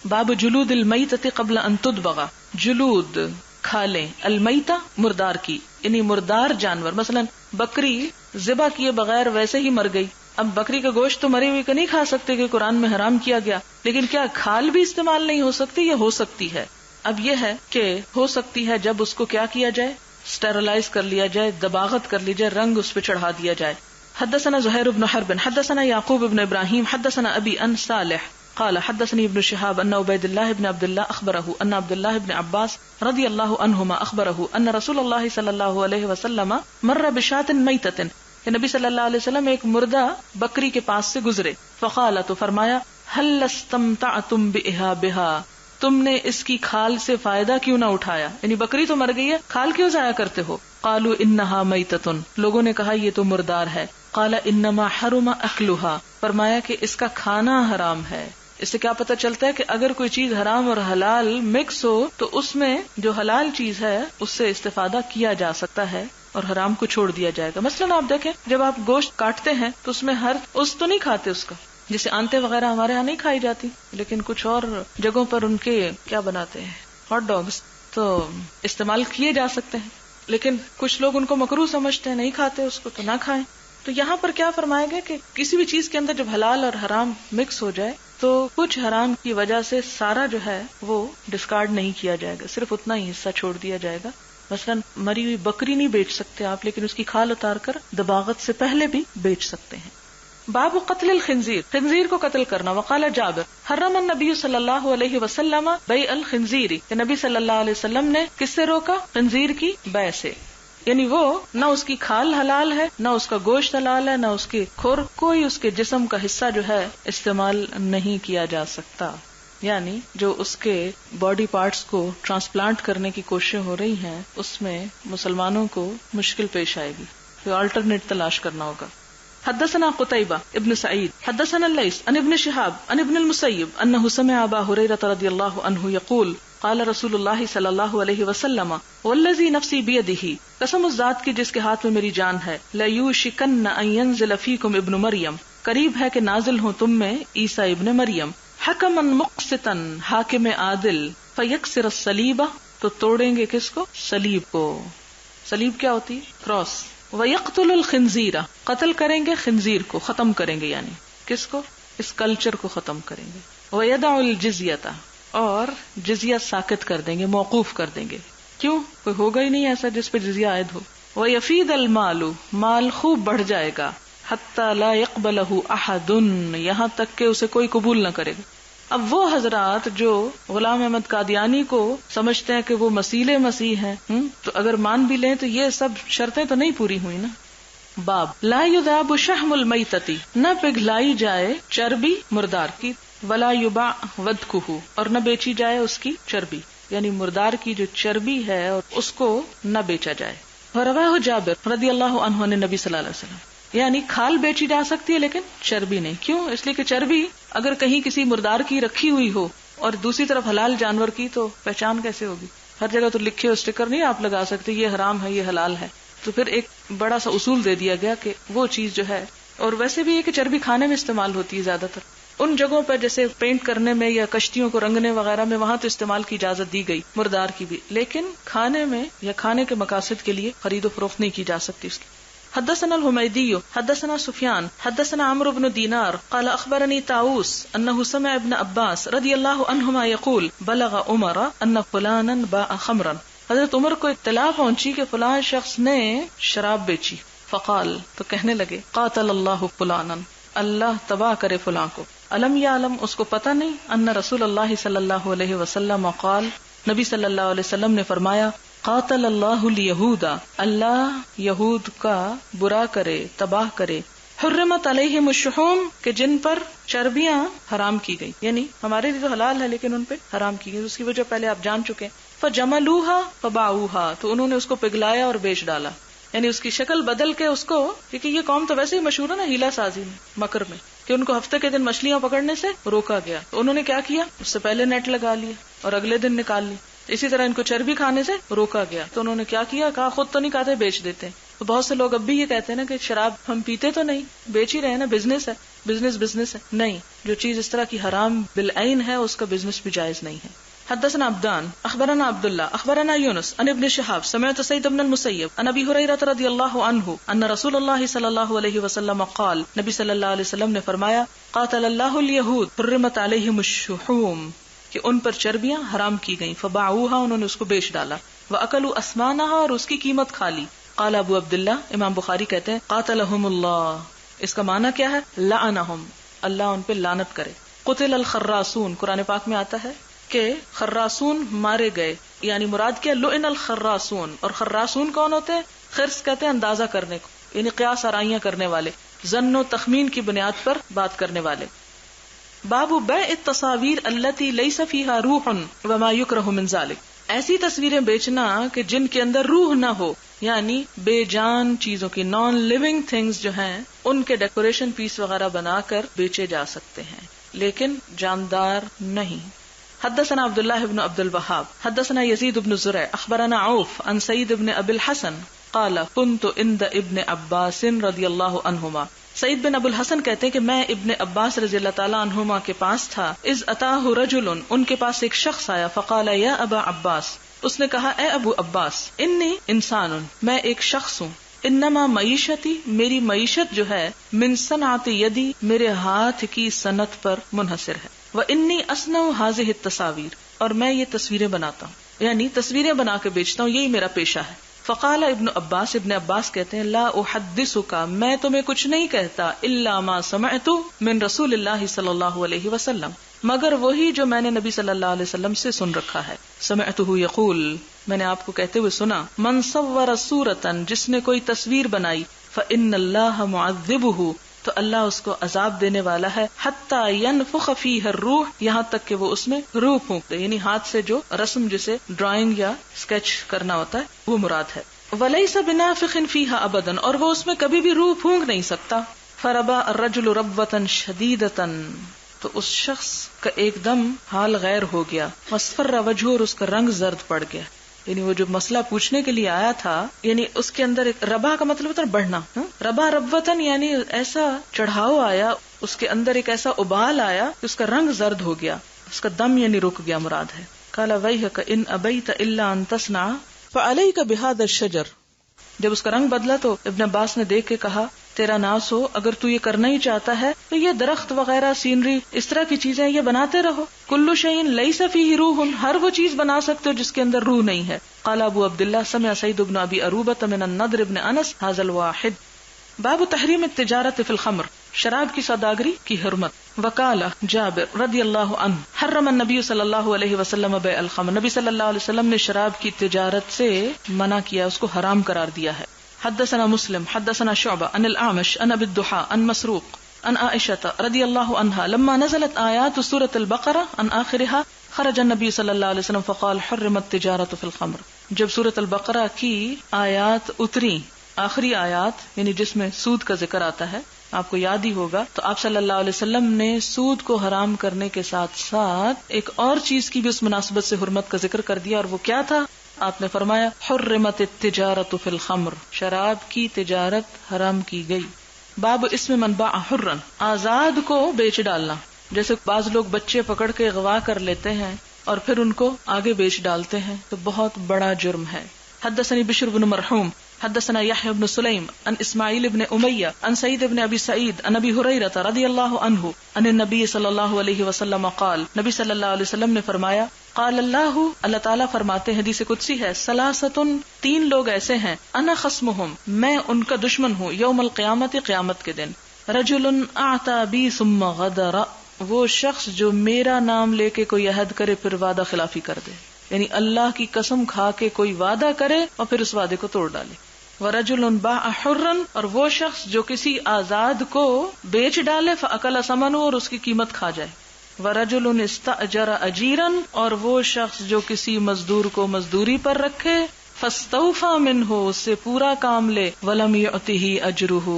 باب جلود المیتۃ قبل ان تدبغ. جلود کھالیں، المیتہ مردار کی، یعنی مردار جانور، مثلا بکری ذبح کیے بغیر ویسے ہی مر گئی. اب بکری کا گوشت تو مری ہوئی کا نہیں کھا سکتے کہ قرآن میں حرام کیا گیا، لیکن کیا کھال بھی استعمال نہیں ہو سکتی؟ یہ ہو سکتی ہے. اب یہ ہے کہ ہو سکتی ہے جب اس کو کیا کیا جائے، اسٹیرلائز کر لیا جائے، دباغت کر لی جائے، رنگ اس پہ چڑھا دیا جائے. حدثنا زہیر بن حرب حدثنا یعقوب بن ابراہیم حدثنا ابی ان صالح قال حدثني ابن شهاب ان عبید اللہ بن عبد اللہ اخبره ان عبد اللہ بن عباس رضی اللہ عنہما اخبره ان رسول اللہ صلی اللہ علیہ وسلم مر بشاة میتۃ، کہ نبی صلی اللہ علیہ وسلم ایک مردہ بکری کے پاس سے گزرے. فقال، تو فرمایا، هل استمتعتم بإهابها، تم نے اس کی کھال سے فائدہ کیوں نہ اٹھایا؟ یعنی بکری تو مر گئی ہے، کھال کیوں ضائع کرتے ہو؟ قالوا انها میتۃ، لوگوں نے کہا یہ تو مردار ہے. قال انما حرم اکلها، فرمایا کہ اس کا کھانا حرام ہے. اس سے کیا پتہ چلتا ہے کہ اگر کوئی چیز حرام اور حلال مکس ہو تو اس میں جو حلال چیز ہے اس سے استفادہ کیا جا سکتا ہے اور حرام کو چھوڑ دیا جائے گا. مثلا آپ دیکھیں جب آپ گوشت کاٹتے ہیں تو اس میں ہر اس تو نہیں کھاتے اس کا، جیسے آنتے وغیرہ ہمارے ہاں نہیں کھائی جاتی، لیکن کچھ اور جگہوں پر ان کے کیا بناتے ہیں، ہاٹ ڈاگس، تو استعمال کیے جا سکتے ہیں. لیکن کچھ لوگ ان کو مکروہ سمجھتے ہیں، نہیں کھاتے اس کو، تو نہ کھائیں. تو یہاں پر کیا فرمایا گیا کہ کسی بھی چیز کے اندر جب حلال اور حرام مکس ہو جائے تو کچھ حرام کی وجہ سے سارا جو ہے وہ ڈسکارڈ نہیں کیا جائے گا، صرف اتنا ہی حصہ چھوڑ دیا جائے گا. مثلا مری ہوئی بکری نہیں بیچ سکتے آپ، لیکن اس کی کھال اتار کر دباغت سے پہلے بھی بیچ سکتے ہیں. باب قتل الخنزیر، خنزیر کو قتل کرنا. وقال جابر حرم النبی صلی اللہ علیہ وسلم بیع الخنزیر، کہ نبی صلی اللہ علیہ وسلم نے کس سے روکا؟ خنزیر کی بیع سے. یعنی وہ نہ اس کی کھال حلال ہے، نہ اس کا گوشت حلال ہے، نہ اس کی کھر، کوئی اس کے جسم کا حصہ جو ہے استعمال نہیں کیا جا سکتا. یعنی جو اس کے باڈی پارٹس کو ٹرانسپلانٹ کرنے کی کوششیں ہو رہی ہیں اس میں مسلمانوں کو مشکل پیش آئے گی، کوئی آلٹرنیٹ تلاش کرنا ہوگا. حدثنا قتيبة ابن سعيد حدثنا الليث عن ابن شهاب عن ابن المسيب انه سمع ابا هريرة رضي الله عنه يقول قال رسول الله صلى الله عليه وسلم والذي نفسي بيده، قسم اس ذات کی جس کے ہاتھ میں میری جان ہے، ليوشكن ان ينزل فيكم ابن مريم، قریب ہے کہ نازل ہوں تم میں عیسیٰ ابن مریم، حکما مقسطا، حاکم عادل، فيكسر الصليب، تو توڑیں گے کس کو؟ صلیب کو. صلیب کیا ہوتی؟ کراس. وَيَقْتُلُ الْخِنْزِيرَ، قتل کریں گے خنزیر کو، ختم کریں گے، یعنی کس کو؟ اس کلچر کو ختم کریں گے. وَيَدَعُ الْجِزْيَةَ، اور جزیہ ساکت کر دیں گے، موقوف کر دیں گے. کیوں؟ کوئی ہوگا ہی نہیں ایسا جس پہ جزیہ عائد ہو. وَيَفِيدَ الْمَالُ، مال خوب بڑھ جائے گا. حَتَّى لَا يَقْبَلَهُ أَحَدٌ، یہاں تک کہ اسے کوئی قبول نہ کرے گا. اب وہ حضرات جو غلام احمد قادیانی کو سمجھتے ہیں کہ وہ مسیح ہیں، تو اگر مان بھی لیں تو یہ سب شرطیں تو نہیں پوری ہوئی نا. باب لا یذاب شحم المیتۃ، نہ پگھلائی جائے چربی مردار کی، ولا یباع ودکہ، اور نہ بیچی جائے اس کی چربی، یعنی مردار کی جو چربی ہے اور اس کو نہ بیچا جائے. ورواہ جابر رضی اللہ عنہ نے نبی صلی اللہ علیہ وسلم، یعنی کھال بیچی جا سکتی ہے لیکن چربی نہیں. کیوں؟ اس لیے کہ چربی اگر کہیں کسی مردار کی رکھی ہوئی ہو اور دوسری طرف حلال جانور کی تو پہچان کیسے ہوگی؟ ہر جگہ تو لکھے ہوئے اسٹیکر نہیں آپ لگا سکتے یہ حرام ہے یہ حلال ہے. تو پھر ایک بڑا سا اصول دے دیا گیا کہ وہ چیز جو ہے، اور ویسے بھی یہ کہ چربی کھانے میں استعمال ہوتی ہے زیادہ تر ان جگہوں پر جیسے پینٹ کرنے میں یا کشتیوں کو رنگنے وغیرہ میں، وہاں تو استعمال کی اجازت دی گئی مردار کی بھی، لیکن کھانے میں یا کھانے کے مقاصد کے لیے خرید و فروخت نہیں کی جا سکتی اس کی. حدثنا الحمیدی حدثنا سفیان حدثنا عمرو بن دینار قال اخبرنی طاووس انه سمع ابن عباس رضی اللہ عنہما یقول بلغ عمر ان فلانا باع خمرا، حضرت عمر کو اطلاع پہنچی کہ فلاں شخص نے شراب بیچی. فقال، تو کہنے لگے، قاتل اللہ فلانا، اللہ تباہ کرے فلاں کو. علم یعلم، اس کو پتہ نہیں، ان رسول اللہ صلی اللہ علیہ وسلم قال، نبی صلی اللہ علیہ وسلم نے فرمایا، قاتل اللہ الیہود، اللہ یہود کا برا کرے، تباہ کرے. حرمت علیہم الشحوم، کہ جن پر چربیاں حرام کی گئی، یعنی ہمارے لیے تو حلال ہے لیکن ان پہ حرام کی گئی. اس کی وجہ پہلے آپ جان چکے. فجملوها فباعوها، تو انہوں نے اس کو پگھلایا اور بیچ ڈالا، یعنی اس کی شکل بدل کے اس کو، کیونکہ یہ قوم تو ویسے ہی مشہور ہے نا ہیلا سازی میں، مکر میں، کہ ان کو ہفتے کے دن مچھلیاں پکڑنے سے روکا گیا. تو انہوں نے کیا کیا، اس سے پہلے نیٹ لگا لیا اور اگلے دن نکال لی. اسی طرح ان کو چربی کھانے سے روکا گیا، تو انہوں نے کیا کیا، کہا خود تو نہیں کھاتے، بیچ دیتے ہیں. تو بہت سے لوگ اب بھی یہ کہتے ہیں نا کہ شراب ہم پیتے تو نہیں، بیچ ہی رہے ہیں نا، بزنس ہے، بزنس ہے. نہیں، جو چیز اس طرح کی حرام بالعین ہے اس کا بزنس بھی جائز نہیں ہے. حدثنا عبدان اخبرنا عبد الله اخبرنا يونس عن ابن شهاب سمعت سعيد بن المسيب عن ابي هريره رضي الله عنه ان رسول الله صلى الله عليه وسلم قال، نبی صلی اللہ علیہ وسلم نے فرمایا، قاتل الله اليهود حرمت عليهم الشحوم، کہ ان پر چربیاں حرام کی گئیں، فباعوها، انہوں نے اس کو بیچ ڈالا، واكلوا اسمانها، اور اس کی قیمت کھا لی. قال ابو عبداللہ، امام بخاری کہتے ہیں قاتلهم اللہ، اس کا معنی کیا ہے؟ لعنهم، اللہ ان پہ لعنت کرے. قتل الخراسون، قرآن پاک میں آتا ہے کہ خراسون مارے گئے، یعنی مراد کیا؟ لعن الخراسون. اور خراسون کون ہوتے ہیں؟ خرس کہتے ہیں اندازہ کرنے کو، یعنی قیاس آرائیاں کرنے والے، ظن و تخمین کی بنیاد پر بات کرنے والے. باب بیع التصاویر التي ليس فيها روح وما يكره من ذلك، ایسی تصویریں بیچنا کہ جن کے اندر روح نہ ہو، یعنی بے جان چیزوں کی، نان لیونگ تھنگز جو ہیں، ان کے ڈیکوریشن پیس وغیرہ بنا کر بیچے جا سکتے ہیں لیکن جاندار نہیں. حدثنا عبد الله بن عبد الوهاب حدثنا يزيد بن زريع اخبرنا عوف عن سعيد بن ابي الحسن قال كنت عند ابن عباس رضي الله عنهما. سعید بن ابو الحسن کہتے ہیں کہ میں ابن عباس رضی اللہ تعالی عنہما کے پاس تھا. اذ اتاه رجل، ان کے پاس ایک شخص آیا، فقال یا ابا عباس، اس نے کہا اے ابو عباس، انی انسان، میں ایک شخص ہوں، انما معیشتی، میری معیشت جو ہے، من صنعت یدی، میرے ہاتھ کی صنعت پر منحصر ہے، وانی اصنع هذه التصاویر، اور میں یہ تصویریں بناتا ہوں، یعنی تصویریں بنا کے بیچتا ہوں، یہی میرا پیشہ ہے. فقال ابن عباس، ابن عباس کہتے ہیں لا احدثک، میں تمہیں کچھ نہیں کہتا، الا ما سمعت من رسول اللہ صلی اللہ علیہ وسلم، مگر وہی جو میں نے نبی صلی اللہ علیہ وسلم سے سن رکھا ہے. سمعته یقول، میں نے آپ کو کہتے ہوئے سنا، من صور صورتا، جس نے کوئی تصویر بنائی، فان اللہ معذبہ، تو اللہ اس کو عذاب دینے والا ہے، حتی ینفخ فیہ الروح، یہاں تک کہ وہ اس میں روح پھونک دے، یعنی ہاتھ سے جو رسم جسے ڈرائنگ یا اسکیچ کرنا ہوتا ہے وہ مراد ہے. ولیس بنافخ فیہا ابدا، اور وہ اس میں کبھی بھی روح پھونک نہیں سکتا. فربا الرجل ربوۃ شدیدۃ، تو اس شخص کا ایک دم حال غیر ہو گیا، واصفر وجہہ، اور اس کا رنگ زرد پڑ گیا. یعنی وہ جو مسئلہ پوچھنے کے لیے آیا تھا، یعنی اس کے اندر ایک ربا کا مطلب ہوتا ہے بڑھنا، ربا ربوتن، یعنی ایسا چڑھاؤ آیا، اس کے اندر ایک ایسا ابال آیا کہ اس کا رنگ زرد ہو گیا، اس کا دم یعنی رک گیا مراد ہے. قال ویحک ان ابیت الا ان تصنع فعلیک بہذا الشجر، جب اس کا رنگ بدلا تو ابن عباس نے دیکھ کے کہا تیرا ناس ہو، اگر تو یہ کرنا ہی چاہتا ہے تو یہ درخت وغیرہ، سینری، اس طرح کی چیزیں یہ بناتے رہو. کل شیء لیس فیہ روح، ہر وہ چیز بنا سکتے ہو جس کے اندر روح نہیں ہے. قال ابو عبداللہ سمع سعید بن ابی عروبۃ من النضر بن انس ھذا الواحد. باب تحریم التجارت فی الخمر، شراب کی سوداگری کی حرمت. وقال جابر رضی اللہ عنہ حرم النبی صلی اللہ علیہ وسلم بیع الخمر، نبی صلی اللہ علیہ وسلم نے شراب کی تجارت سے منع کیا، اس کو حرام قرار دیا ہے. حدثنا مسلم حدثنا شعبہ عن الاعمش عن ابی الضحى عن مسروق عن عائشہ رضی اللہ عنہا لما نزلت آیات سورۃ البقرہ عن آخرها خرج النبی صلی اللہ علیہ وسلم فقال حرمت التجارۃ فی الخمر. جب سورۃ البقرہ کی آیات اتری، آخری آیات یعنی جس میں سود کا ذکر آتا ہے، آپ کو یاد ہی ہوگا، تو آپ صلی اللہ علیہ وسلم نے سود کو حرام کرنے کے ساتھ ساتھ ایک اور چیز کی بھی اس مناسبت سے حرمت کا ذکر کر دیا، اور وہ کیا تھا؟ آپ نے فرمایا حرمت التجارت فی الخمر، شراب کی تجارت حرام کی گئی. باب اسم من باع حرا، آزاد کو بیچ ڈالنا. جیسے بعض لوگ بچے پکڑ کے اغوا کر لیتے ہیں اور پھر ان کو آگے بیچ ڈالتے ہیں، تو بہت بڑا جرم ہے. حدثني بشر بن مرحوم حدثنا يحيى بن سليم عن اسماعيل بن أمية عن سعيد بن ابي سعيد عن ابي هريرة رضي الله عنه عن النبي صلى الله عليه وسلم قال، نبی صلی اللہ علیہ وسلم نے فرمایا، قال اللہ، اللہ تعالیٰ فرماتے ہیں، حدیث قدسی ہے، ثلاثۃ، تین لوگ ایسے ہیں، انا خصمهم، میں ان کا دشمن ہوں، یوم القیامت، قیامت کے دن. رجل اعطى بی ثم غدر، وہ شخص جو میرا نام لے کے کوئی عہد کرے پھر وعدہ خلافی کر دے، یعنی اللہ کی قسم کھا کے کوئی وعدہ کرے اور پھر اس وعدے کو توڑ ڈالے. ورجل باع حرا، اور وہ شخص جو کسی آزاد کو بیچ ڈالے، فاکل ثمنہ، اور اس کی قیمت کھا جائے. ورجل استاجر اجیرا، اور وہ شخص جو کسی مزدور کو مزدوری پر رکھے، فاستوفى منہ، اس سے پورا کام لے، ولم یعطہ اجرہ،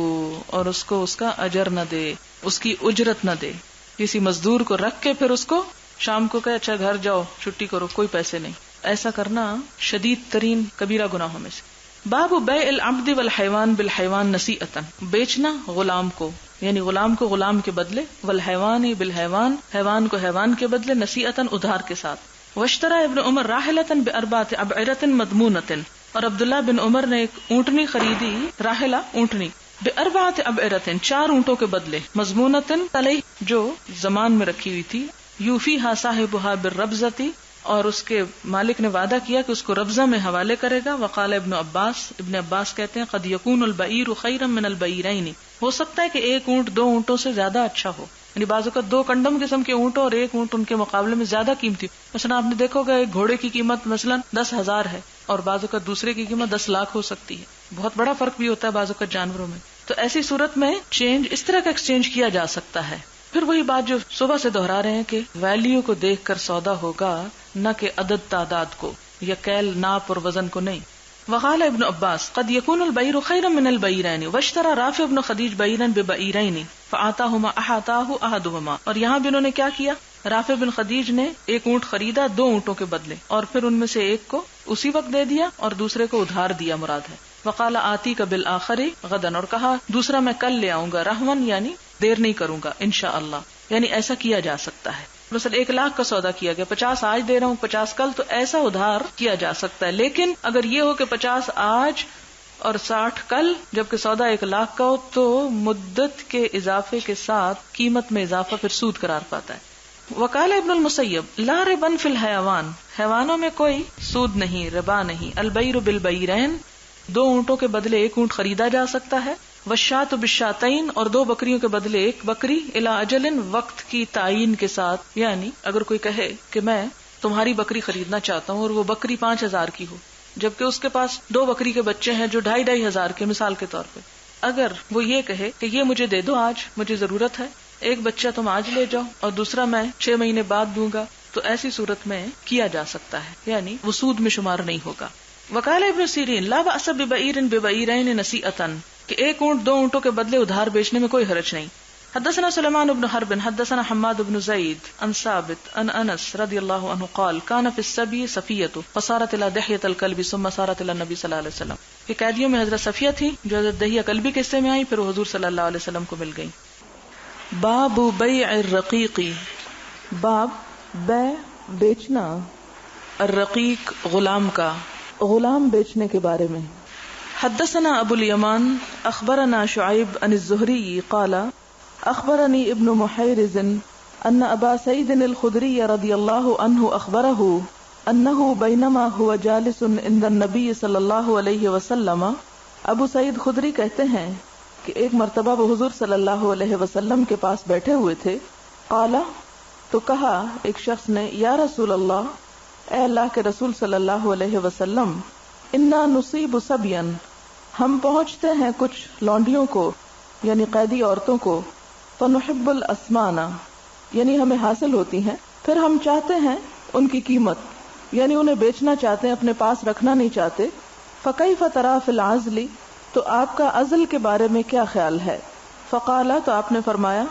اور اس کو اس کا اجر نہ دے، اس کی اجرت نہ دے. کسی مزدور کو رکھ کے پھر اس کو شام کو کہ اچھا گھر جاؤ چھٹی کرو، کوئی پیسے نہیں. ایسا کرنا شدید ترین کبیرہ گناہوں میں سے. باب بیع العبد والحیوان بالحیوان نصیعۃ، بیچنا غلام کو یعنی غلام کو غلام کے بدلے، والحیوان بالحیوان حیوان کو حیوان کے بدلے، نصیعۃ ادھار کے ساتھ. واشترى ابن عمر راحلۃ باربعۃ ابعرۃ مضمونۃ، اور عبداللہ بن عمر نے ایک اونٹنی خریدی، راحلہ اونٹنی، باربعۃ ابعرۃ 4 اونٹوں کے بدلے، مضمونۃ علیہ جو زمان میں رکھی ہوئی تھی، یوفیھا صاحبھا بالربزۃ، اور اس کے مالک نے وعدہ کیا کہ اس کو ربزہ میں حوالے کرے گا. وقال ابن عباس کہتے ہیں قد یکون البعیر خیرا من البعیرین، ہو سکتا ہے کہ ایک اونٹ 2 اونٹوں سے زیادہ اچھا ہو، یعنی بعض اوقات 2 کنڈم قسم کے اونٹ اور ایک اونٹ ان کے مقابلے میں زیادہ قیمتی. مثلا آپ نے دیکھو گا ایک گھوڑے کی قیمت مثلا 10,000 ہے اور بعض اوقات دوسرے کی قیمت 10 لاکھ ہو سکتی ہے. بہت بڑا فرق بھی ہوتا ہے بعض اوقات جانوروں میں. تو ایسی صورت میں اس طرح کا ایکسچینج کیا جا سکتا ہے. پھر وہی بات جو صبح سے دہرا رہے ہیں کہ ویلیو کو دیکھ کر سودا ہوگا، نہ کہ عدد تعداد کو یا کیل ناپ اور وزن کو نہیں. وقال ابن عباس قد يكون البعير خيرا من البعيرين واشترى رافع بن خدیج بعيرا ببعيرين فآتاهما احاطاه احدهما، اور یہاں بھی انہوں نے کیا کیا، رافع بن خدیج نے ایک اونٹ خریدا 2 اونٹوں کے بدلے، اور پھر ان میں سے ایک کو اسی وقت دے دیا اور دوسرے کو ادھار دیا مراد ہے. وقال آتیک بالآخر غدا، اور کہا دوسرا میں کل لے آؤں گا، رحمن یعنی دیر نہیں کروں گا انشاءاللہ. یعنی ایسا کیا جا سکتا ہے. مثلا 1 لاکھ کا سودا کیا گیا، 50 آج دے رہا ہوں 50 کل، تو ایسا ادھار کیا جا سکتا ہے. لیکن اگر یہ ہو کہ 50 آج اور 60 کل، جبکہ سودا 1 لاکھ کا ہو، تو مدت کے اضافے کے ساتھ قیمت میں اضافہ پھر سود قرار پاتا ہے. وقال ابن المسیب لا ربا فی الحیوان، حیوانوں میں کوئی سود نہیں، ربا نہیں. البعیر بالبعیرین، 2 اونٹوں کے بدلے 1 اونٹ خریدا جا سکتا ہے. والشاۃ بالشاتین، اور 2 بکریوں کے بدلے 1 بکری، الی اجل، وقت کی تعین کے ساتھ. یعنی اگر کوئی کہے کہ میں تمہاری بکری خریدنا چاہتا ہوں اور وہ بکری 5,000 کی ہو، جبکہ اس کے پاس 2 بکری کے بچے ہیں جو 2,500 کے، مثال کے طور پہ، اگر وہ یہ کہے کہ یہ مجھے دے دو آج، مجھے ضرورت ہے، 1 بچہ تم آج لے جاؤ اور دوسرا میں 6 مہینے بعد دوں گا، تو ایسی صورت میں کیا جا سکتا ہے، یعنی وہ سود میں شمار نہیں ہوگا. وقال ابن سیرین لا بأس ببعیر ببعیرین نصیعۃ، کہ 1 اونٹ 2 اونٹوں کے بدلے ادھار بیچنے میں کوئی حرج نہیں. حدثنا سلیمان بن حرب حدثنا حماد بن زید عن ثابت عن انس رضی اللہ عنہ قال كان في السبي صفیۃ فصارت الى دحیۃ الکلب ثم صارت الى النبی صلی اللہ علیہ وسلم. یہ قیدیوں میں حضرت صفیہ تھی جو حضرت دحیہ کلبی کے حصے میں آئی، پھر وہ حضور صلی اللہ علیہ وسلم کو مل گئی. باب بیع الرقیق، باب بیع بیچنا الرقیق غلام کا، غلام بیچنے کے بارے میں. حدثنا ابو الیمان اخبرنا شعیب عن الزہری قال اخبرنی ابن محیرز ان ابا سعید الخدری رضی اللہ عنہ اخبرہ انہ بینما هو جالس عند النبی صلی اللہ علیہ وسلم. ابو سعید خدری کہتے ہیں کہ ایک مرتبہ وہ حضور صلی اللہ علیہ وسلم کے پاس بیٹھے ہوئے تھے. قال، تو کہا ایک شخص نے، یا رسول اللہ، اے اللہ کے رسول صلی اللہ علیہ وسلم، انا نصیب صبیا، ہم پہنچتے ہیں کچھ لونڈیوں کو یعنی قیدی عورتوں کو، فنحب الاسمان، یعنی ہمیں حاصل ہوتی ہیں، پھر ہم چاہتے ہیں ان کی قیمت، یعنی انہیں بیچنا چاہتے ہیں، اپنے پاس رکھنا نہیں چاہتے. فکیف تری فی العزل، تو آپ کا عزل کے بارے میں کیا خیال ہے؟ فقال، تو آپ نے فرمایا،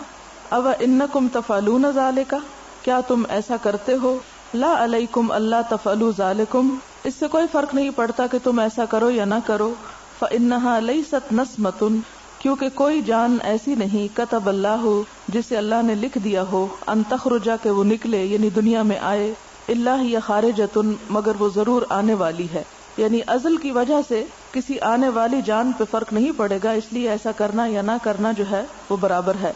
او انکم تفعلون ذالک، کیا تم ایسا کرتے ہو؟ لا علیکم اللہ تفعلوا ذالکم، اس سے کوئی فرق نہیں پڑتا کہ تم ایسا کرو یا نہ کرو. فإنها لیست نسمۃ، کیونکہ کوئی جان ایسی نہیں، کتب اللہ، جسے اللہ نے لکھ دیا ہو، ان تخرج، کہ وہ نکلے یعنی دنیا میں آئے، الا ہی خارجۃ، مگر وہ ضرور آنے والی ہے. یعنی عزل کی وجہ سے کسی آنے والی جان پہ فرق نہیں پڑے گا، اس لیے ایسا کرنا یا نہ کرنا جو ہے وہ برابر ہے.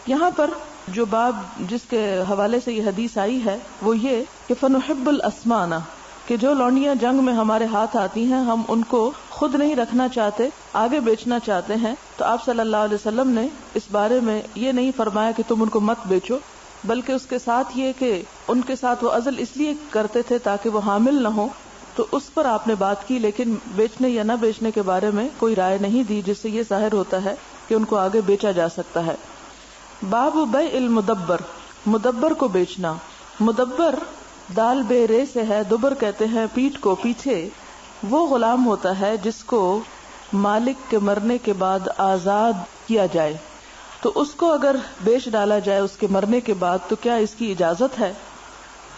یہاں پر جو باب جس کے حوالے سے یہ حدیث آئی ہے وہ یہ کہ فنحب الاسمان، کہ جو لونڈیاں جنگ میں ہمارے ہاتھ آتی ہیں ہم ان کو خود نہیں رکھنا چاہتے، آگے بیچنا چاہتے ہیں. تو آپ صلی اللہ علیہ وسلم نے اس بارے میں یہ نہیں فرمایا کہ تم ان کو مت بیچو، بلکہ اس کے ساتھ یہ کہ ان کے ساتھ وہ عزل اس لیے کرتے تھے تاکہ وہ حامل نہ ہو، تو اس پر آپ نے بات کی، لیکن بیچنے یا نہ بیچنے کے بارے میں کوئی رائے نہیں دی، جس سے یہ ظاہر ہوتا ہے کہ ان کو آگے بیچا جا سکتا ہے. باب بیع المدبر، مدبر کو بیچنا. مدبر دال بے رے سے ہے، دبر کہتے ہیں پیٹھ کو، پیچھے. وہ غلام ہوتا ہے جس کو مالک کے مرنے کے بعد آزاد کیا جائے، تو اس کو اگر بیچ ڈالا جائے اس کے مرنے کے بعد تو کیا اس کی اجازت ہے؟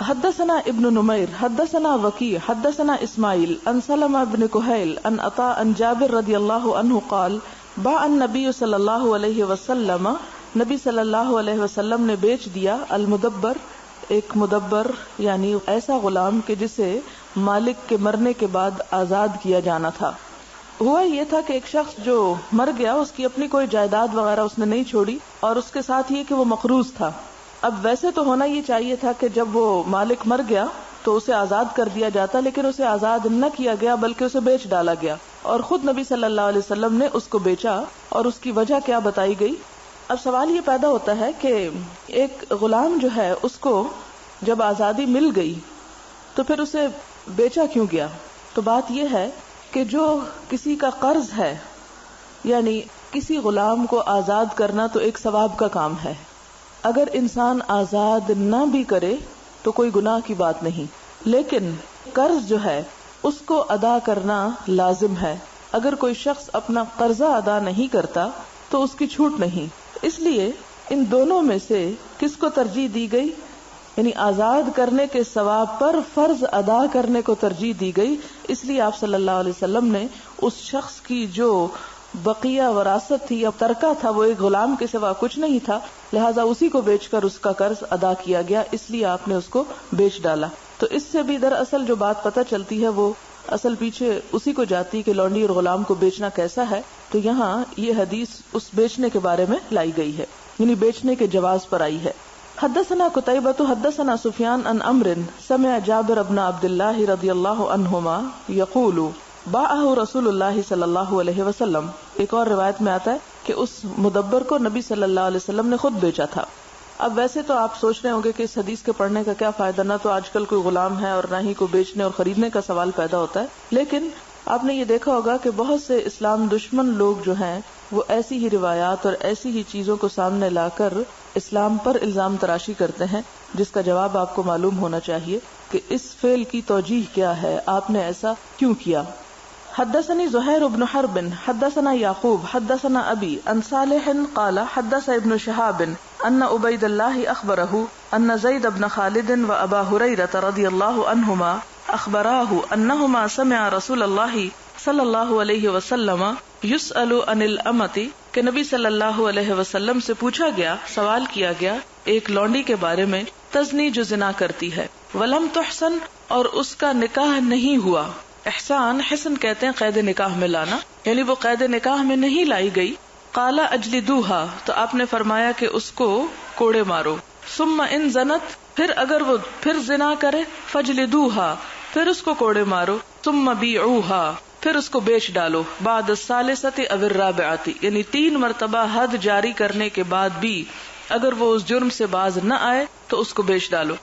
حدثنا ابن نمیر حدثنا وکیع حدثنا اسماعیل عن سلمہ بن کہیل عن عطاء عن جابر رضی اللہ عنہ قال باع النبی صلی اللہ علیہ وسلم، نبی صلی اللہ علیہ وسلم نے بیچ دیا المدبر، ایک مدبر یعنی ایسا غلام کہ جسے مالک کے مرنے کے بعد آزاد کیا جانا تھا۔ ہوا یہ تھا کہ ایک شخص جو مر گیا، اس کی اپنی کوئی جائیداد وغیرہ اس نے نہیں چھوڑی، اور اس کے ساتھ یہ کہ وہ مقروض تھا۔ اب ویسے تو ہونا یہ چاہیے تھا کہ جب وہ مالک مر گیا تو اسے آزاد کر دیا جاتا، لیکن اسے آزاد نہ کیا گیا بلکہ اسے بیچ ڈالا گیا، اور خود نبی صلی اللہ علیہ وسلم نے اس کو بیچا، اور اس کی وجہ کیا بتائی گئی۔ اب سوال یہ پیدا ہوتا ہے کہ ایک غلام جو ہے اس کو جب آزادی مل گئی تو پھر اسے بیچا کیوں گیا؟ تو بات یہ ہے کہ جو کسی کا قرض ہے، یعنی کسی غلام کو آزاد کرنا تو ایک ثواب کا کام ہے، اگر انسان آزاد نہ بھی کرے تو کوئی گناہ کی بات نہیں، لیکن قرض جو ہے اس کو ادا کرنا لازم ہے۔ اگر کوئی شخص اپنا قرضہ ادا نہیں کرتا تو اس کی چھوٹ نہیں، اس لیے ان دونوں میں سے کس کو ترجیح دی گئی؟ یعنی آزاد کرنے کے ثواب پر فرض ادا کرنے کو ترجیح دی گئی، اس لیے آپ صلی اللہ علیہ وسلم نے اس شخص کی جو بقیہ وراثت تھی یا ترکہ تھا، وہ ایک غلام کے سوا کچھ نہیں تھا، لہٰذا اسی کو بیچ کر اس کا قرض ادا کیا گیا، اس لیے آپ نے اس کو بیچ ڈالا۔ تو اس سے بھی دراصل جو بات پتہ چلتی ہے وہ اصل پیچھے اسی کو جاتی کہ لونڈی اور غلام کو بیچنا کیسا ہے، تو یہاں یہ حدیث اس بیچنے کے بارے میں لائی گئی ہے، یعنی بیچنے کے جواز پر آئی ہے۔ حدثنا قتیبۃ حدثنا سفیان عن عمرو سمع جابر بن عبد اللہ رضی اللہ عنہما یقول باعہ رسول اللہ صلی اللہ علیہ وسلم۔ ایک اور روایت میں آتا ہے کہ اس مدبر کو نبی صلی اللہ علیہ وسلم نے خود بیچا تھا۔ اب ویسے تو آپ سوچ رہے ہوں گے کہ اس حدیث کے پڑھنے کا کیا فائدہ، نہ تو آج کل کوئی غلام ہے اور نہ ہی کوئی بیچنے اور خریدنے کا سوال پیدا ہوتا ہے، لیکن آپ نے یہ دیکھا ہوگا کہ بہت سے اسلام دشمن لوگ جو ہیں وہ ایسی ہی روایات اور ایسی ہی چیزوں کو سامنے لا کر اسلام پر الزام تراشی کرتے ہیں، جس کا جواب آپ کو معلوم ہونا چاہیے کہ اس فعل کی توجیہ کیا ہے، آپ نے ایسا کیوں کیا۔ حدثني زهير بن حرب حدثنا يعقوب حدثنا أبي عن صالح قال حدث ابن شهاب أن عبيد الله أخبره أن زيد بن خالد وأبا هريرة رضي الله عنهما أخبراه أنهما سمع رسول الله صلی اللہ علیہ وسلم یسأل عن الامۃ، کہ نبی صلی اللہ علیہ وسلم سے پوچھا گیا، سوال کیا گیا ایک لونڈی کے بارے میں، تزنی جو زنا کرتی ہے، ولم تحسن اور اس کا نکاح نہیں ہوا۔ احسان حسن کہتے ہیں قید نکاح میں لانا، یعنی وہ قید نکاح میں نہیں لائی گئی۔ قال اجلدوها، تو آپ نے فرمایا کہ اس کو کوڑے مارو۔ ثم ان زنت، پھر اگر وہ پھر زنا کرے، فجلدوها، پھر اس کو کوڑے مارو۔ ثم بیعوها، پھر اس کو بیچ ڈالو۔ بعد الثالثۃ او الرابعۃ، یعنی 3 مرتبہ حد جاری کرنے کے بعد بھی اگر وہ اس جرم سے باز نہ آئے تو اس کو بیچ ڈالو۔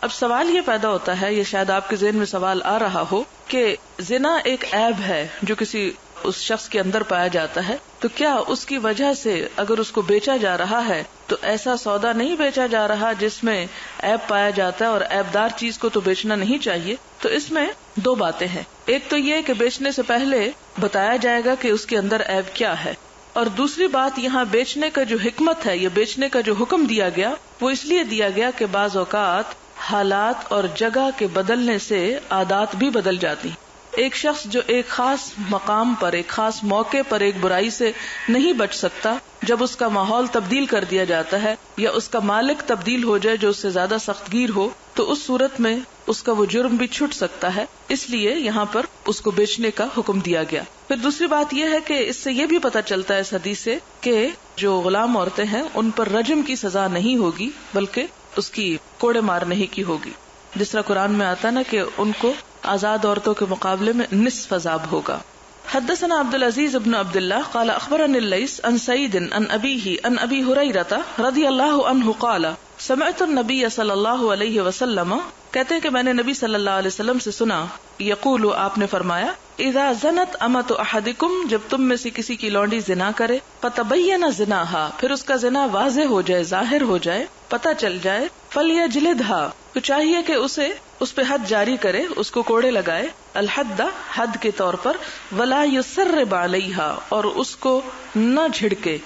اب سوال یہ پیدا ہوتا ہے، یہ شاید آپ کے ذہن میں سوال آ رہا ہو کہ زنا ایک عیب ہے جو کسی اس شخص کے اندر پایا جاتا ہے، تو کیا اس کی وجہ سے اگر اس کو بیچا جا رہا ہے تو ایسا سودا نہیں بیچا جا رہا جس میں عیب پایا جاتا ہے، اور عیب دار چیز کو تو بیچنا نہیں چاہیے؟ تو اس میں 2 باتیں ہیں، ایک تو یہ کہ بیچنے سے پہلے بتایا جائے گا کہ اس کے اندر عیب کیا ہے، اور دوسری بات یہاں بیچنے کا جو حکمت ہے یا بیچنے کا جو حکم دیا گیا وہ اس لیے دیا گیا کہ بعض اوقات حالات اور جگہ کے بدلنے سے عادات بھی بدل جاتی۔ ایک شخص جو ایک خاص مقام پر، ایک خاص موقع پر ایک برائی سے نہیں بچ سکتا، جب اس کا ماحول تبدیل کر دیا جاتا ہے یا اس کا مالک تبدیل ہو جائے جو اس سے زیادہ سخت گیر ہو، تو اس صورت میں اس کا وہ جرم بھی چھٹ سکتا ہے، اس لیے یہاں پر اس کو بیچنے کا حکم دیا گیا۔ پھر دوسری بات یہ ہے کہ اس سے یہ بھی پتہ چلتا ہے اس حدیث سے کہ جو غلام عورتیں ہیں ان پر رجم کی سزا نہیں ہوگی بلکہ اس کی کوڑے مارنے ہی کی ہوگی، جس طرح قرآن میں آتا نا کہ ان کو آزاد عورتوں کے مقابلے میں نصف عذاب ہوگا۔ حدثنا عبد العزیز بن عبد اللہ قال اخبرني الليث عن سعید عن ابیہ عن ابی ہریرہ رضی اللہ عنہ قال سمعت النبی صلی اللہ علیہ وسلم، کہتے ہیں کہ میں نے نبی صلی اللہ علیہ وسلم سے سنا، یقول، آپ نے فرمایا، اذا زنت امۃ احدکم، جب تم میں سے کسی کی لونڈی زنا کرے، فتبین زناها، پھر اس کا زنا واضح ہو جائے، ظاہر ہو جائے، پتہ چل جائے، فلیجلدها، تو چاہیے کہ اسے اس پہ حد جاری کرے، اس کو کوڑے لگائے، الحد، حد کے طور پر، ولا یسرب علیہا، اور اس کو نہ جھڑکے،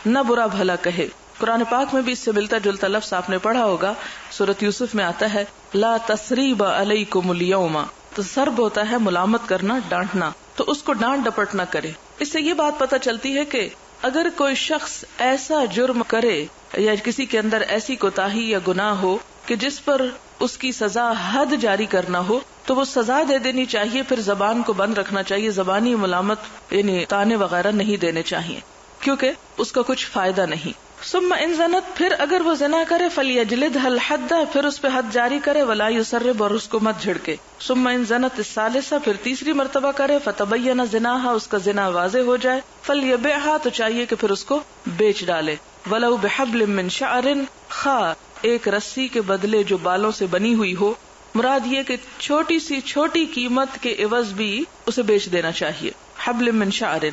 نہ برا بھلا کہے، قرآن پاک میں بھی اس سے ملتا جلتا لفظ آپ نے پڑھا ہوگا، سورۃ یوسف میں آتا ہے لا تثریب علیکم اليوم، تو سرب ہوتا ہے ملامت کرنا، ڈانٹنا، تو اس کو ڈانٹ ڈپٹ نہ کرے. اس سے یہ بات پتہ چلتی ہے کہ اگر کوئی شخص ایسا جرم کرے یا کسی کے اندر ایسی کوتاہی یا گناہ ہو کہ جس پر اس کی سزا حد جاری کرنا ہو تو وہ سزا دے دینی چاہیے، پھر زبان کو بند رکھنا چاہیے، زبانی ملامت یعنی طعنے وغیرہ نہیں دینے چاہیے کیونکہ اس کا کچھ فائدہ نہیں. ثم ان زنت، پھر اگر وہ زنا کرے فلیجلدها الحد، پھر اس پہ حد جاری کرے، ولا یسرب، اور اس کو مت جھڑکے. ثم ان زنت الثالثہ، پھر تیسری مرتبہ کرے، فتبین زناها، اس کا زنا واضح ہو جائے، فلیبعها، تو چاہیے کہ پھر اس کو بیچ ڈالے، ولو بحبل من شعر، خواہ ایک رسی کے بدلے جو بالوں سے بنی ہوئی ہو. مراد یہ کہ چھوٹی سی چھوٹی قیمت کے عوض بھی اسے بیچ دینا چاہیے. حبل من شعر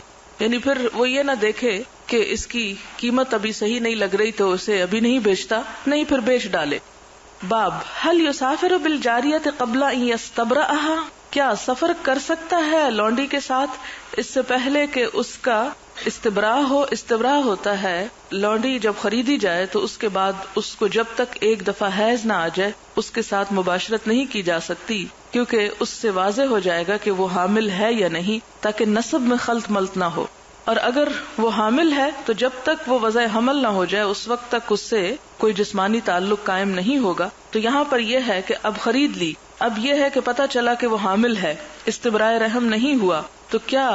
یعنی پھر وہ یہ نہ دیکھے کہ اس کی قیمت ابھی صحیح نہیں لگ رہی تو اسے ابھی نہیں بیچتا، نہیں پھر بیچ ڈالے. باب هل يسافر بالجاریۃ قبل ان یستبرأها، کیا سفر کر سکتا ہے لونڈی کے ساتھ اس سے پہلے کہ اس کا استبراء ہو؟ استبراء ہوتا ہے لونڈی جب خریدی جائے تو اس کے بعد اس کو جب تک ایک دفعہ حیض نہ آ جائے اس کے ساتھ مباشرت نہیں کی جا سکتی، کیونکہ اس سے واضح ہو جائے گا کہ وہ حامل ہے یا نہیں، تاکہ نسب میں خلط ملط نہ ہو. اور اگر وہ حامل ہے تو جب تک وہ وضع حمل نہ ہو جائے اس وقت تک اس سے کوئی جسمانی تعلق قائم نہیں ہوگا. تو یہاں پر یہ ہے کہ اب خرید لی، اب یہ ہے کہ پتہ چلا کہ وہ حامل ہے، استبراء رحم نہیں ہوا، تو کیا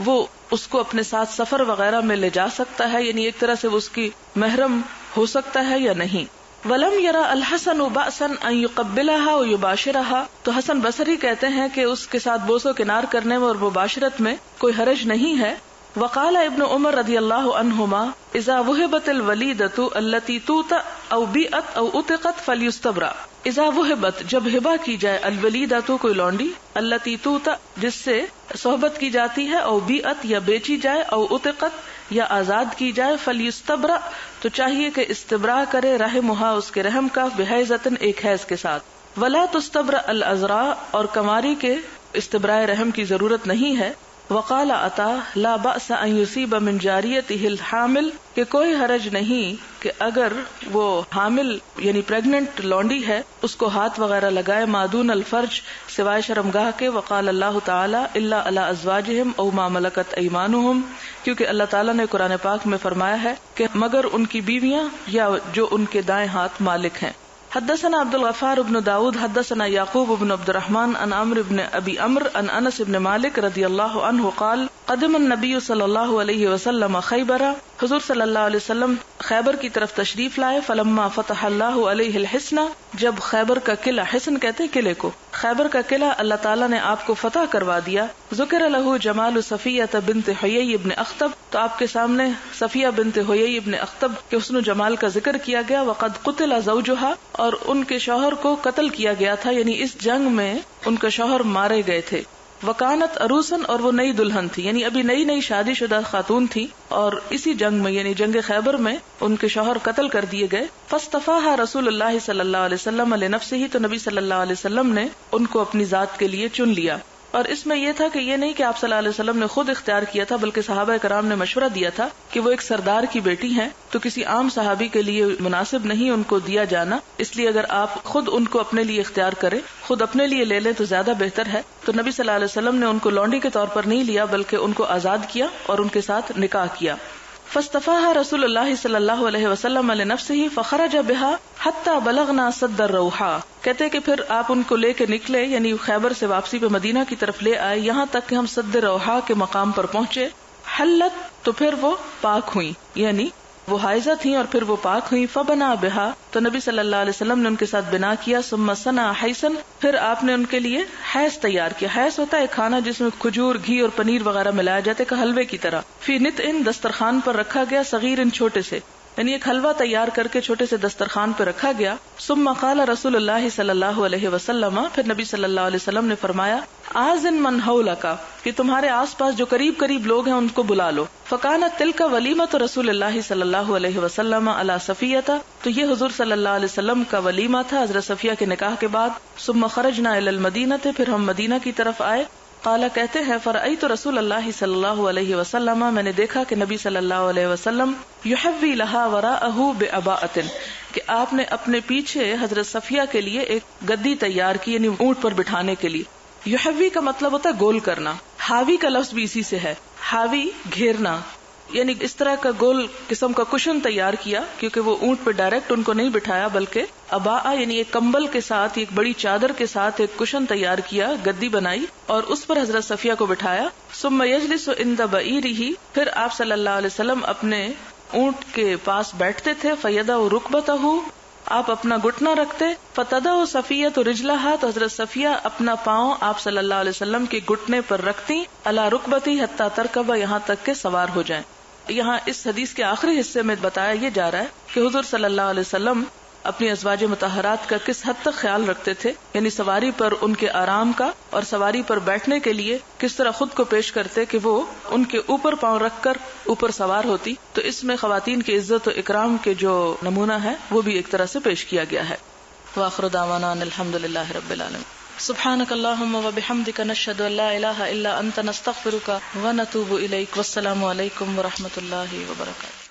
وہ اس کو اپنے ساتھ سفر وغیرہ میں لے جا سکتا ہے، یعنی ایک طرح سے وہ اس کی محرم ہو سکتا ہے یا نہیں. ولم یرا الحسن بأسا ان یقبلها ویباشرها، تو حسن بصری کہتے ہیں کہ اس کے ساتھ بوس و کنار کرنے میں اور مباشرت میں کوئی حرج نہیں ہے. وقال ابن عمر رضی اللہ عنہما اذا وهبت الولیدۃ التي توطأ او بیعت او عتقت فلیستبرأ. اذا وهبت، جب ہبہ کی جائے، الولیدۃ کوئی لونڈی، التي توطأ جس سے صحبت کی جاتی ہے، او بیعت یا بیچی جائے، او عتقت یا آزاد کی جائے، فلیستبرأ تو چاہیے کہ استبراء کرے، رحمھا اس کے رحم کا، بحیضۃ ایک حیض کے ساتھ. ولا تستبرأ العذراء، اور کنواری کے استبراء رحم کی ضرورت نہیں ہے. وقال عطا لا بأس ان يصيب من جاریته الحامل، کہ کوئی حرج نہیں کہ اگر وہ حامل یعنی پریگننٹ لونڈی ہے اس کو ہاتھ وغیرہ لگائے، مادون الفرج سوائے شرمگاہ کے. وقال اللہ تعالی الا علی ازواجهم او ما ملکت ایمانهم، کیونکہ اللہ تعالیٰ نے قرآن پاک میں فرمایا ہے کہ مگر ان کی بیویاں یا جو ان کے دائیں ہاتھ مالک ہیں. حدثنا عبد الغفار بن داود حدثنا یعقوب بن عبد الرحمن عن عمرو بن ابی عمرو عن انس بن مالک رضی اللہ عنہ قال قدم النبی صلی اللہ علیہ وسلم خیبر، حضور صلی اللہ علیہ وسلم خیبر کی طرف تشریف لائے. فلما فتح اللہ علیہ الحصن، جب خیبر کا قلعہ، حصن کہتے ہیں قلعے کو، خیبر کا قلعہ اللہ تعالیٰ نے آپ کو فتح کروا دیا. ذکر لہ جمال صفیہ بنت حیی بن اخطب، تو آپ کے سامنے صفیہ بنت حیی بن اخطب کے حسن و جمال کا ذکر کیا گیا. وقد قتل زوجها، اور ان کے شوہر کو قتل کیا گیا تھا، یعنی اس جنگ میں ان کا شوہر مارے گئے تھے. وکانت عروسن، اور وہ نئی دلہن تھی، یعنی ابھی نئی نئی شادی شدہ خاتون تھی، اور اسی جنگ میں یعنی جنگ خیبر میں ان کے شوہر قتل کر دیے گئے. فاصطفاها رسول اللہ صلی اللہ علیہ وسلم لنفسه، تو نبی صلی اللہ علیہ وسلم نے ان کو اپنی ذات کے لیے چن لیا. اور اس میں یہ تھا کہ یہ نہیں کہ آپ صلی اللہ علیہ وسلم نے خود اختیار کیا تھا، بلکہ صحابہ کرام نے مشورہ دیا تھا کہ وہ ایک سردار کی بیٹی ہیں تو کسی عام صحابی کے لیے مناسب نہیں ان کو دیا جانا، اس لیے اگر آپ خود ان کو اپنے لیے اختیار کریں، خود اپنے لیے لے لیں تو زیادہ بہتر ہے. تو نبی صلی اللہ علیہ وسلم نے ان کو لونڈی کے طور پر نہیں لیا بلکہ ان کو آزاد کیا اور ان کے ساتھ نکاح کیا. فاصطفاها رسول اللہ صلی اللہ علیہ وسلم لنفسه فخرج بها حتى بلغنا سد الروحا، کہتے کہ پھر آپ ان کو لے کے نکلے، یعنی خیبر سے واپسی پہ مدینہ کی طرف لے آئے، یہاں تک کہ ہم سد روحا کے مقام پر پہنچے. حلت، تو پھر وہ پاک ہوئی، یعنی وہ حائضہ تھیں اور پھر وہ پاک ہوئی. فبنا بہا، تو نبی صلی اللہ علیہ وسلم نے ان کے ساتھ بنا کیا. ثم صنع حیثن، پھر آپ نے ان کے لیے حیث تیار کیا. حیث ہوتا ہے کھانا جس میں کھجور، گھی اور پنیر وغیرہ ملایا جاتے کہ حلوے کی طرح. فی نطعن، دسترخوان پر رکھا گیا. صغیر، چھوٹے سے، یعنی ایک حلوہ تیار کر کے چھوٹے سے دسترخوان پہ رکھا گیا. ثم قال رسول اللہ صلی اللہ علیہ وسلم، پھر نبی صلی اللہ علیہ وسلم نے فرمایا آذن من حولک، کہ تمہارے آس پاس جو قریب قریب لوگ ہیں ان کو بلا لو. فکانت تلک ولیمۃ رسول اللہ صلی اللہ علیہ وسلم علی صفیہ، تو یہ حضور صلی اللہ علیہ وسلم کا ولیمہ تھا حضرت صفیہ کے نکاح کے بعد. ثم خرجنا الی المدینہ، پھر ہم مدینہ کی طرف آئے. قال کہتے ہیں فرأیت رسول اللہ صلی اللہ علیہ وسلم میں نے دیکھا کہ نبی صلی اللہ علیہ وسلم یحوی لها وراءه بعباءۃ کہ آپ نے اپنے پیچھے حضرت صفیہ کے لیے ایک گدی تیار کی، یعنی اونٹ پر بٹھانے کے لیے. یحوی کا مطلب ہوتا ہے گول کرنا. حاوی کا لفظ بھی اسی سے ہے، حاوی گھیرنا، یعنی اس طرح کا گول قسم کا کشن تیار کیا، کیونکہ وہ اونٹ پہ ڈائریکٹ ان کو نہیں بٹھایا بلکہ اباء یعنی ایک کمبل کے ساتھ، ایک بڑی چادر کے ساتھ ایک کشن تیار کیا، گدی بنائی اور اس پر حضرت صفیہ کو بٹھایا. ثم یجلس عند بعیرہ پھر آپ صلی اللہ علیہ وسلم اپنے اونٹ کے پاس بیٹھتے تھے. فیدع رکبتہ آپ اپنا گھٹنا رکھتے. فتدع صفیہ رجلہا تو حضرت صفیہ اپنا پاؤں آپ صلی اللہ علیہ وسلم کے گھٹنے پر رکھتی. علی رکبتی حتی ترکب یہاں تک کہ سوار ہو جائیں. یہاں اس حدیث کے آخری حصے میں بتایا یہ جا رہا ہے کہ حضور صلی اللہ علیہ وسلم اپنی ازواج مطہرات کا کس حد تک خیال رکھتے تھے، یعنی سواری پر ان کے آرام کا اور سواری پر بیٹھنے کے لیے کس طرح خود کو پیش کرتے کہ وہ ان کے اوپر پاؤں رکھ کر اوپر سوار ہوتی. تو اس میں خواتین کی عزت و اکرام کے جو نمونہ ہے وہ بھی ایک طرح سے پیش کیا گیا ہے. وآخر دعوانا ان الحمدللہ رب العالمین. سبحانک اللہم وبحمدک نشہد ان لا الہ الا انت نستغفرک ونتوب الیک. والسلام علیکم ورحمۃ اللہ وبرکاتہ.